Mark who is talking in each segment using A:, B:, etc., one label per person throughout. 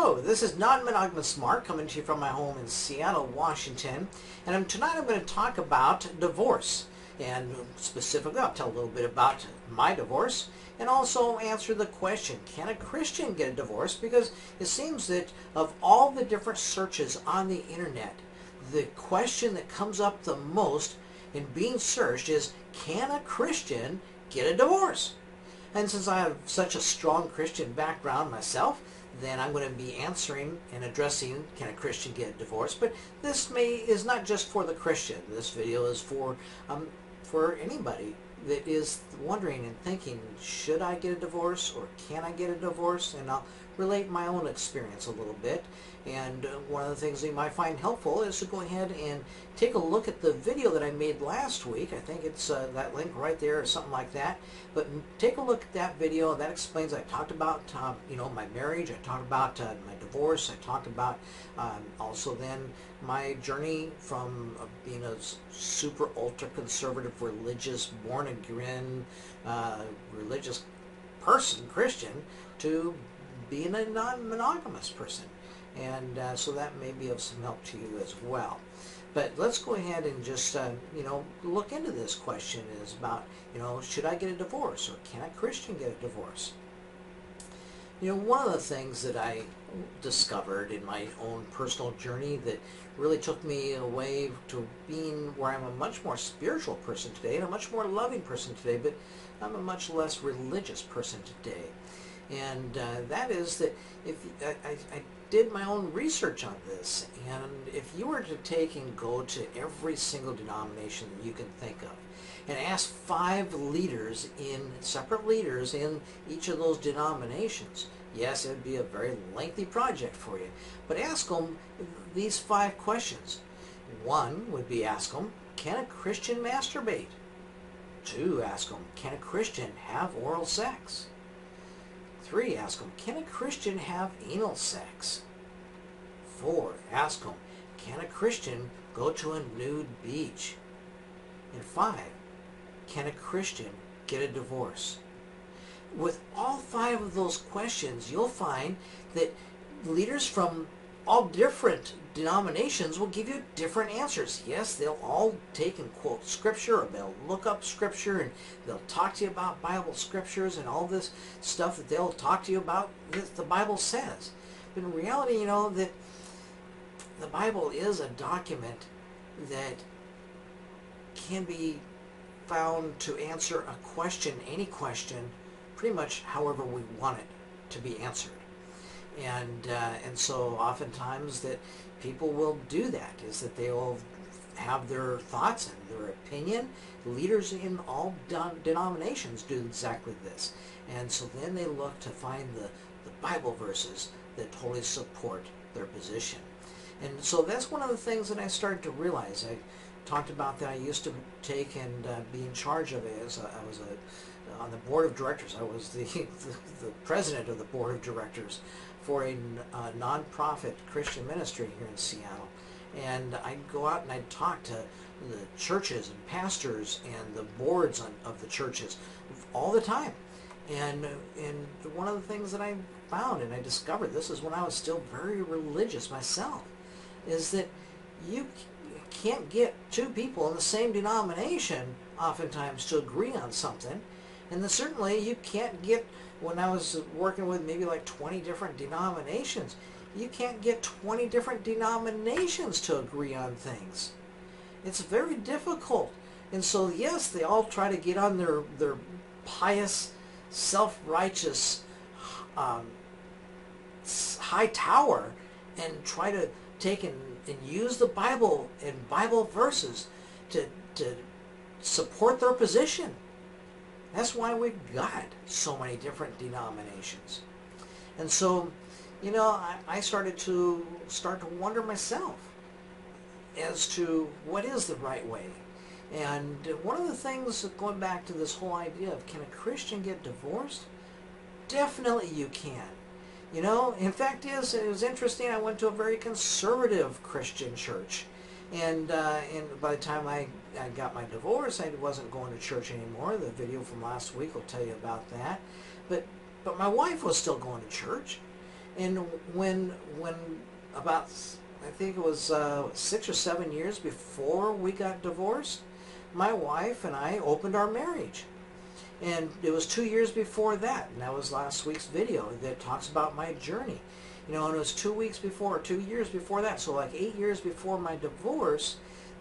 A: Hello, this is Non-Monogamous Mark coming to you from my home in Seattle, Washington. And tonight I'm going to talk about divorce. And specifically, I'll tell a little bit about my divorce and also answer the question, can a Christian get a divorce? Because it seems that of all the different searches on the internet, the question that comes up the most in being searched is, can a Christian get a divorce? And since I have such a strong Christian background myself, then I'm going to be answering and addressing, can a Christian get a divorce? But this is not just for the Christian. This video is for anybody that is wondering and thinking, should I get a divorce or can I get a divorce? And I'll relate my own experience a little bit. And one of the things that you might find helpful is to go ahead and take a look at the video that I made last week. I think it's that link right there or something like that. But take a look at that video. That explains, I talked about my marriage. I talked about my divorce. I talked about also then my journey from being a super ultra conservative religious born again religious person, Christian, to being a non-monogamous person. And so that may be of some help to you as well. But let's go ahead and just, look into this question is about, should I get a divorce or can a Christian get a divorce? One of the things that I discovered in my own personal journey that really took me away to being where I'm a much more spiritual person today and a much more loving person today, but I'm a much less religious person today. And that is that if I did my own research on this, and if you were to take and go to every single denomination that you can think of and ask 5 separate leaders in each of those denominations, yes, it would be a very lengthy project for you, but ask them these 5 questions. 1 would be, ask them, can a Christian masturbate? 2, ask them, can a Christian have oral sex? 3, ask them, can a Christian have anal sex? 4, ask them, can a Christian go to a nude beach? And 5, can a Christian get a divorce? With all 5 of those questions, you'll find that leaders from all different denominations will give you different answers. Yes, they'll all take and quote scripture, or they'll look up scripture and they'll talk to you about Bible scriptures and all this stuff that they'll talk to you about that the Bible says. But in reality, that the Bible is a document that can be found to answer a question, any question, pretty much however we want it to be answered. And so oftentimes that people will do that, is that they will have their thoughts and their opinion. Leaders in all denominations do exactly this. And so then they look to find the Bible verses that totally support their position. And so that's one of the things that I started to realize. I talked about that I used to take and be in charge of it. I was on the board of directors. I was the president of the board of directors for a non-profit Christian ministry here in Seattle. And I'd go out and I'd talk to the churches and pastors and the boards of the churches all the time. And one of the things that I found and I discovered, this is when I was still very religious myself, is that you can't get 2 people in the same denomination oftentimes to agree on something. And then certainly you can't get, when I was working with maybe like 20 different denominations, you can't get 20 different denominations to agree on things. It's very difficult. And so yes, they all try to get on their pious, self-righteous high tower and try to take and use the Bible and Bible verses to support their position. That's why we've got so many different denominations. And so, I started to wonder myself as to what is the right way. And one of the things, going back to this whole idea of, can a Christian get divorced? Definitely you can. In fact, it was interesting. I went to a very conservative Christian church. And by the time I got my divorce, I wasn't going to church anymore. The video from last week will tell you about that. But my wife was still going to church. And when about, I think it was 6 or 7 years before we got divorced, my wife and I opened our marriage. And it was 2 years before that, and that was last week's video that talks about my journey. And it was 2 years before that, so like 8 years before my divorce.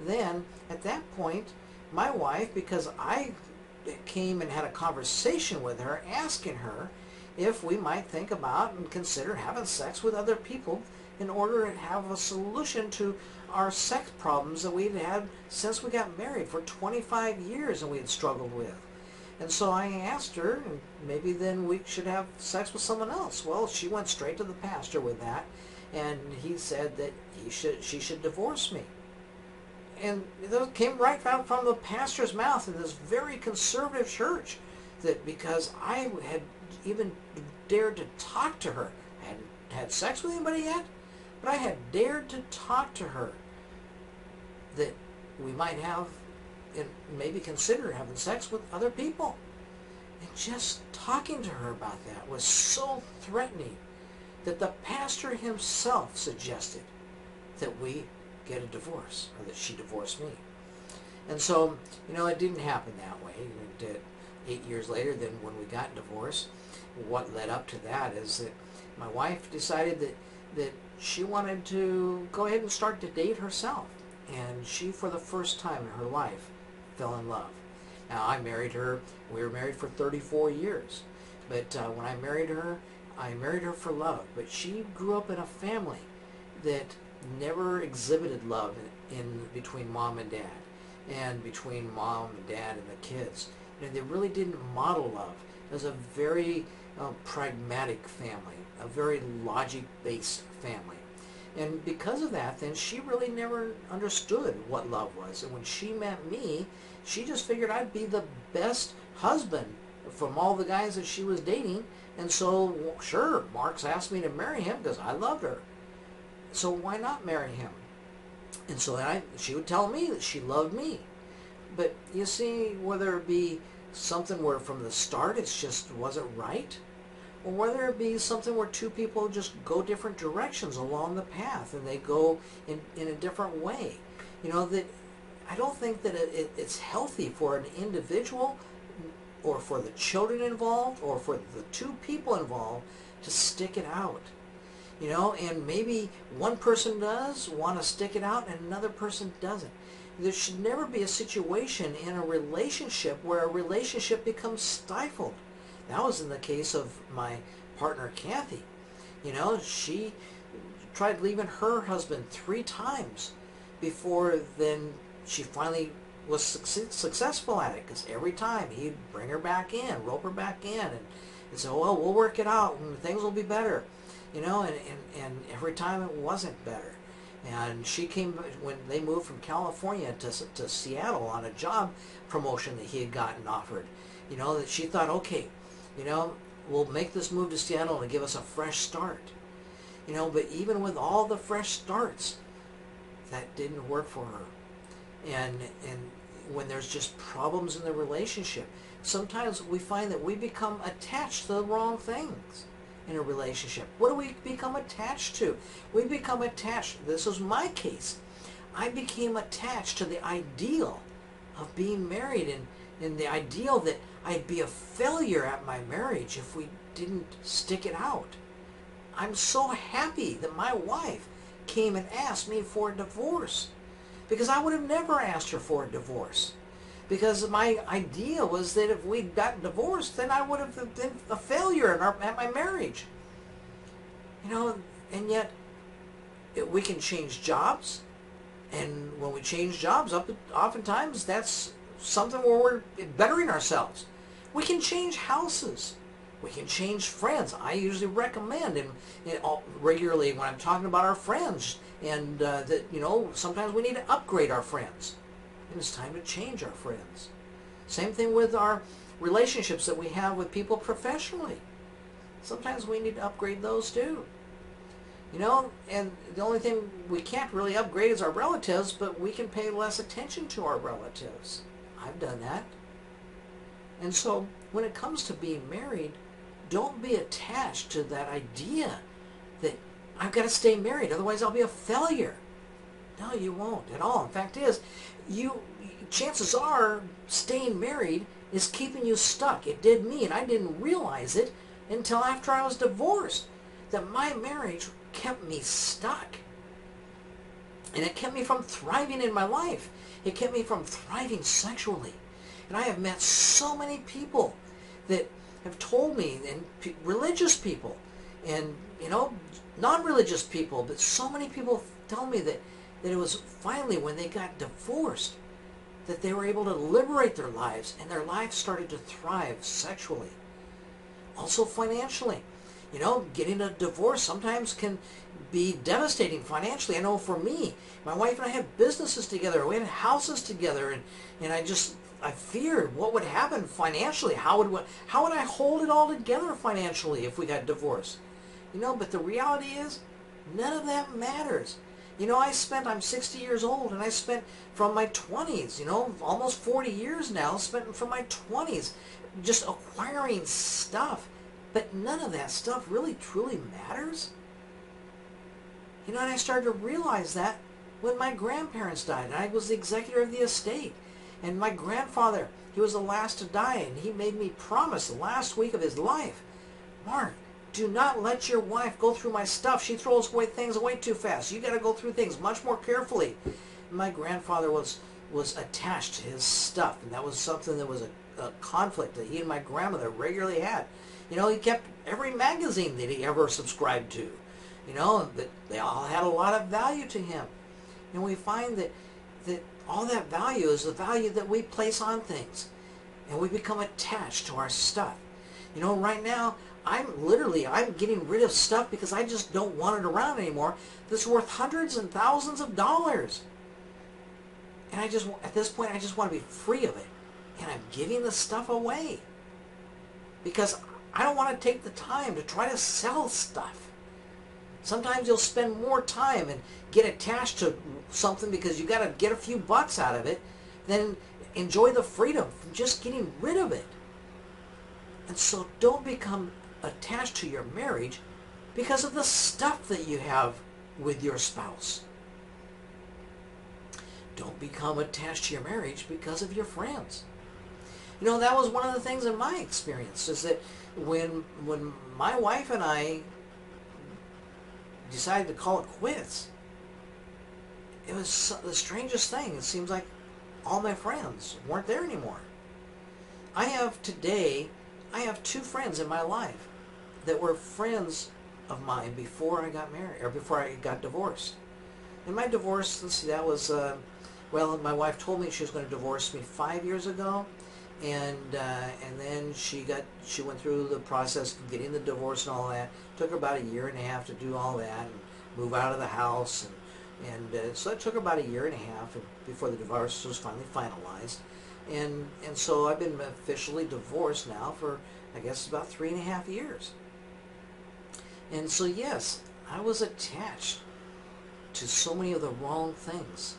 A: Then, at that point, my wife, because I came and had a conversation with her, asking her if we might think about and consider having sex with other people in order to have a solution to our sex problems that we'd had since we got married for 25 years and we had struggled with. And so I asked her, and maybe then we should have sex with someone else. Well, she went straight to the pastor with that, and he said that she should divorce me. And it came right from the pastor's mouth in this very conservative church, that because I had even dared to talk to her, I hadn't had sex with anybody yet, but I had dared to talk to her that we might have and maybe consider having sex with other people. And just talking to her about that was so threatening that the pastor himself suggested that we get a divorce, or that she divorce me. And so, it didn't happen that way. It did 8 years later, then when we got divorced, what led up to that is that my wife decided that she wanted to go ahead and start to date herself. And she, for the first time in her life, fell in love. Now, I married her. We were married for 34 years. But when I married her for love. But she grew up in a family that never exhibited love in between mom and dad, and between mom and dad and the kids. And they really didn't model love. It was a very pragmatic family, a very logic-based family. And because of that, then she really never understood what love was. And when she met me, she just figured I'd be the best husband from all the guys that she was dating. And so, sure, Mark's asked me to marry him because I loved her. So why not marry him? And so she would tell me that she loved me. But you see, whether it be something where from the start it just wasn't right, or whether it be something where two people just go different directions along the path and they go in a different way. That I don't think that it's healthy for an individual or for the children involved or for the two people involved to stick it out. And maybe one person does want to stick it out and another person doesn't. There should never be a situation in a relationship where a relationship becomes stifled. That was in the case of my partner, Kathy. She tried leaving her husband 3 times before then she finally was successful at it, because every time he'd bring her back in, rope her back in, and say, well, we'll work it out and things will be better. And every time it wasn't better. And she came, when they moved from California to Seattle on a job promotion that he had gotten offered, that she thought, okay, we'll make this move to Seattle and give us a fresh start. But even with all the fresh starts, that didn't work for her. And when there's just problems in the relationship, sometimes we find that we become attached to the wrong things in a relationship. What do we become attached to? We become attached, this was my case, I became attached to the ideal of being married, and the ideal that I'd be a failure at my marriage if we didn't stick it out. I'm so happy that my wife came and asked me for a divorce, because I would have never asked her for a divorce. Because my idea was that if we'd gotten divorced, then I would have been a failure at my marriage. And yet we can change jobs, and when we change jobs, oftentimes that's something where we're bettering ourselves. We can change houses. We can change friends. I usually recommend, regularly when I'm talking about our friends, and that sometimes we need to upgrade our friends. And it's time to change our friends. Same thing with our relationships that we have with people professionally. Sometimes we need to upgrade those too. And the only thing we can't really upgrade is our relatives, but we can pay less attention to our relatives. I've done that. And so when it comes to being married, don't be attached to that idea that I've got to stay married, otherwise I'll be a failure. No, you won't at all. In fact is, chances are staying married is keeping you stuck. It did me, and I didn't realize it until after I was divorced, that my marriage kept me stuck. And it kept me from thriving in my life. It kept me from thriving sexually. And I have met so many people that have told me, and religious people, and non-religious people, but so many people tell me that it was finally when they got divorced that they were able to liberate their lives, and their lives started to thrive sexually. Also financially. Getting a divorce sometimes can be devastating financially. I know for me, my wife and I had businesses together. We had houses together, and I feared what would happen financially. How would I hold it all together financially if we got divorced? But the reality is, none of that matters. I'm 60 years old, and I spent from my 20s, almost 40 years now, spent from my 20s just acquiring stuff. But none of that stuff really truly matters. And I started to realize that when my grandparents died, and I was the executor of the estate. And my grandfather, he was the last to die, and he made me promise the last week of his life, Mark, do not let your wife go through my stuff. She throws things away too fast. You got to go through things much more carefully. And my grandfather was attached to his stuff, and that was something that was a conflict that he and my grandmother regularly had. He kept every magazine that he ever subscribed to. That they all had a lot of value to him. And we find that all that value is the value that we place on things. And we become attached to our stuff. Right now, I'm getting rid of stuff because I just don't want it around anymore that's worth hundreds and thousands of dollars. And at this point, I just want to be free of it. And I'm giving the stuff away. Because I don't want to take the time to try to sell stuff. Sometimes you'll spend more time and get attached to something because you got to get a few bucks out of it than enjoy the freedom from just getting rid of it. And so don't become attached to your marriage because of the stuff that you have with your spouse. Don't become attached to your marriage because of your friends. That was one of the things in my experience, is that when my wife and I decided to call it quits, it was the strangest thing. It seems like all my friends weren't there anymore. I have two friends in my life that were friends of mine before I got married, or before I got divorced. And my divorce, let's see, that was, my wife told me she was going to divorce me 5 years ago. And then she went through the process of getting the divorce and all that. Took her about 1.5 years to do all that and move out of the house, and so it took her about 1.5 years before the divorce was finally finalized. And so I've been officially divorced now for, I guess, about 3.5 years. And so yes, I was attached to so many of the wrong things,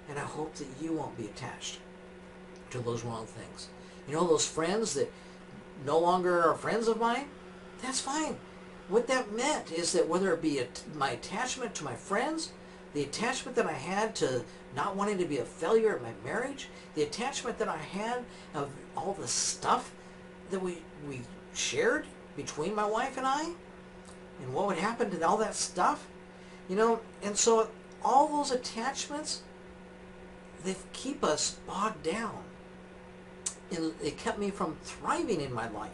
A: and I hope that you won't be attached to those wrong things. Those friends that no longer are friends of mine, that's fine. What that meant is that whether it be my attachment to my friends, the attachment that I had to not wanting to be a failure at my marriage, the attachment that I had of all the stuff that we shared between my wife and I, and what would happen to all that stuff, and so all those attachments, they keep us bogged down. And it kept me from thriving in my life.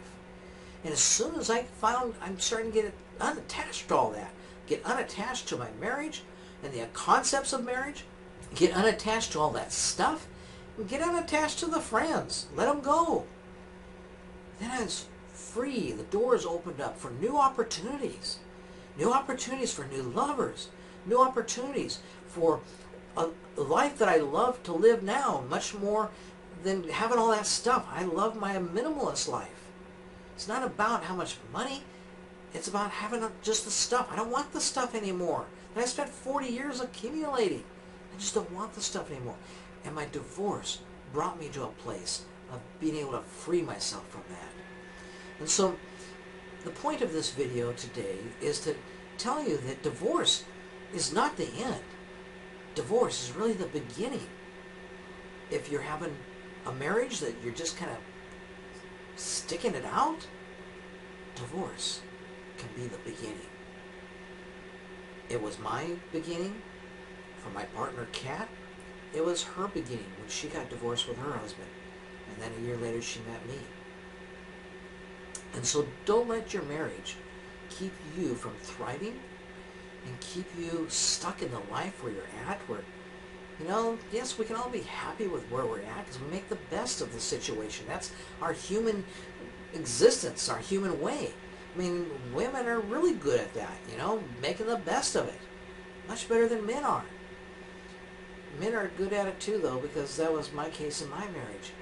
A: And as soon as I found I'm starting to get unattached to all that, get unattached to my marriage and the concepts of marriage, get unattached to all that stuff, and get unattached to the friends. Let them go. Then I was free. The doors opened up for new opportunities. New opportunities for new lovers. New opportunities for a life that I love to live now, much more than having all that stuff. I love my minimalist life. It's not about how much money. It's about having just the stuff. I don't want the stuff anymore. And I spent 40 years accumulating. I just don't want the stuff anymore. And my divorce brought me to a place of being able to free myself from that. And so the point of this video today is to tell you that divorce is not the end. Divorce is really the beginning. If you're having a marriage that you're just kind of sticking it out, divorce can be the beginning. It was my beginning for my partner Kat. It was her beginning when she got divorced with her husband, and then a year later she met me. And so don't let your marriage keep you from thriving and keep you stuck in the life where you're at, where, yes, we can all be happy with where we're at because we make the best of the situation. That's our human existence, our human way. I mean, women are really good at that, making the best of it. Much better than men are. Men are good at it too, though, because that was my case in my marriage.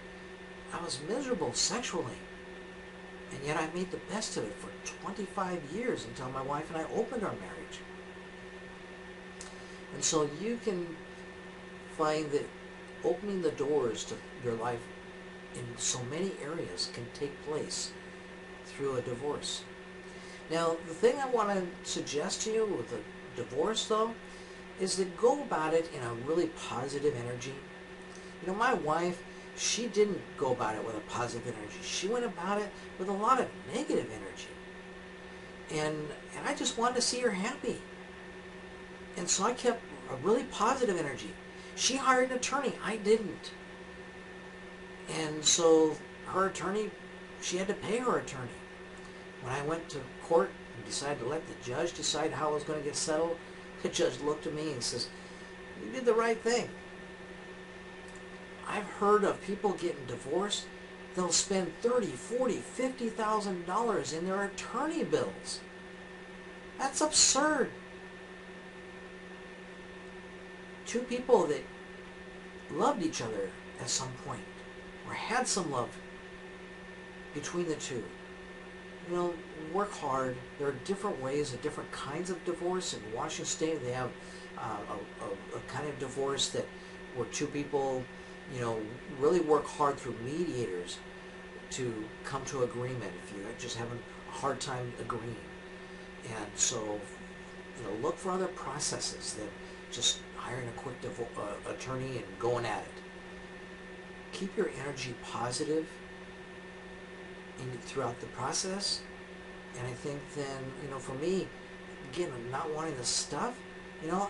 A: I was miserable sexually. And yet I made the best of it for 25 years until my wife and I opened our marriage. And so you can find that opening the doors to your life in so many areas can take place through a divorce. Now, the thing I want to suggest to you with a divorce, though, is to go about it in a really positive energy. My wife, she didn't go about it with a positive energy. She went about it with a lot of negative energy. And I just wanted to see her happy. And so I kept a really positive energy. She hired an attorney. I didn't. And so her attorney, she had to pay her attorney. When I went to court and decided to let the judge decide how it was going to get settled, the judge looked at me and says, "You did the right thing." I've heard of people getting divorced. They'll spend $30,000, $40,000, $50,000 in their attorney bills. That's absurd. Two people that loved each other at some point, or had some love between the two, work hard. There are different ways and different kinds of divorce. In Washington State, they have a kind of divorce where two people, really work hard through mediators to come to agreement if you're just having a hard time agreeing. And so, look for other processes than just hiring a quick attorney and going at it. Keep your energy positive throughout the process. And I think then, for me, again, not wanting the stuff, I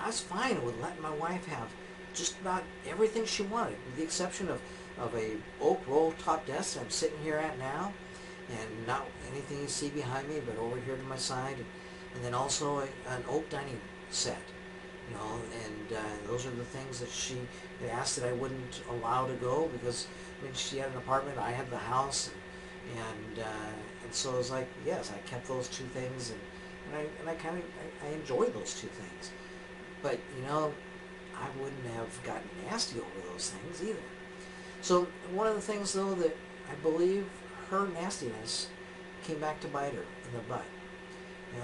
A: was fine with letting my wife have just about everything she wanted, with the exception of a oak roll top desk that I'm sitting here at now, and not anything you see behind me, but over here to my side, and then also an oak dining set, and those are the things that she had asked that I wouldn't allow to go, because she had an apartment, I had the house, and so it was like, yes, I kept those two things, and I enjoyed those two things, but I wouldn't have gotten nasty over those things either. So one of the things, though, that I believe her nastiness came back to bite her in the butt.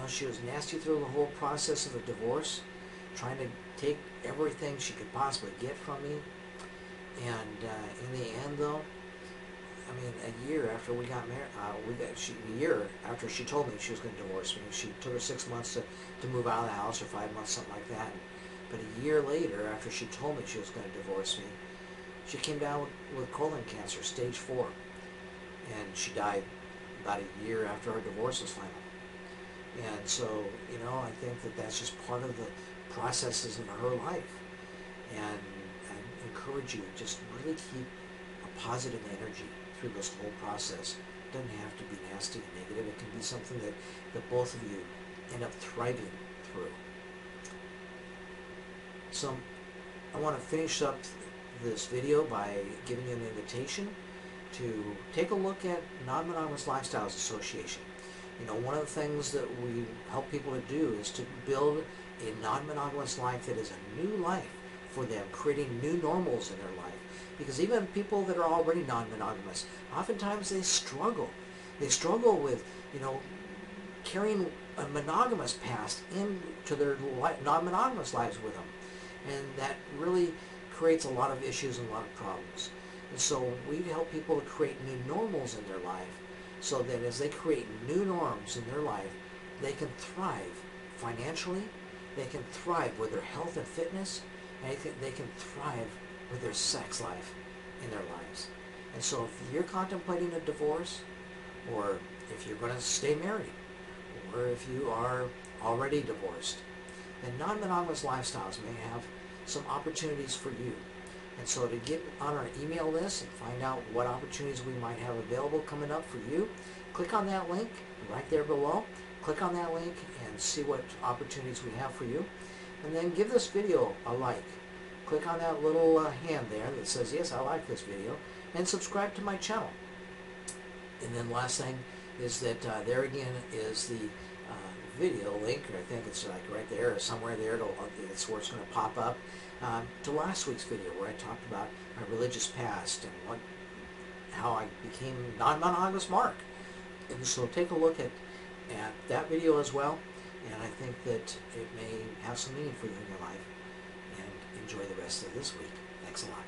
A: She was nasty through the whole process of a divorce, trying to take everything she could possibly get from me. And in the end, though, a year after we got married, a year after she told me she was going to divorce me, she took her 6 months to move out of the house, or 5 months, something like that. But a year later, after she told me she was going to divorce me, she came down with colon cancer, stage 4. And she died about a year after our divorce was final. And so, I think that that's just part of the processes of her life. And I encourage you, just really keep a positive energy through this whole process. It doesn't have to be nasty and negative. It can be something that both of you end up thriving through. So I want to finish up this video by giving you an invitation to take a look at Non-Monogamous Lifestyles Association. One of the things that we help people to do is to build a non-monogamous life that is a new life for them, creating new normals in their life. Because even people that are already non-monogamous, oftentimes they struggle. They struggle with, carrying a monogamous past into their non-monogamous lives with them. And that really creates a lot of issues and a lot of problems. And so we help people to create new normals in their life, so that as they create new norms in their life, they can thrive financially, they can thrive with their health and fitness, and they can thrive with their sex life in their lives. And so if you're contemplating a divorce, or if you're going to stay married, or if you are already divorced, then non-monogamous lifestyles may have some opportunities for you. And so to get on our email list and find out what opportunities we might have available coming up for you, click on that link right there below. Click on that link and see what opportunities we have for you. And then give this video a like. Click on that little hand there that says, yes, I like this video, and subscribe to my channel. And then last thing is that there again is the video link, or I think it's like right there or somewhere there. It's where it's going to pop up to last week's video where I talked about my religious past and how I became non-monogamous Mark. And so take a look at that video as well, and I think that it may have some meaning for you in your life. And enjoy the rest of this week. Thanks a lot.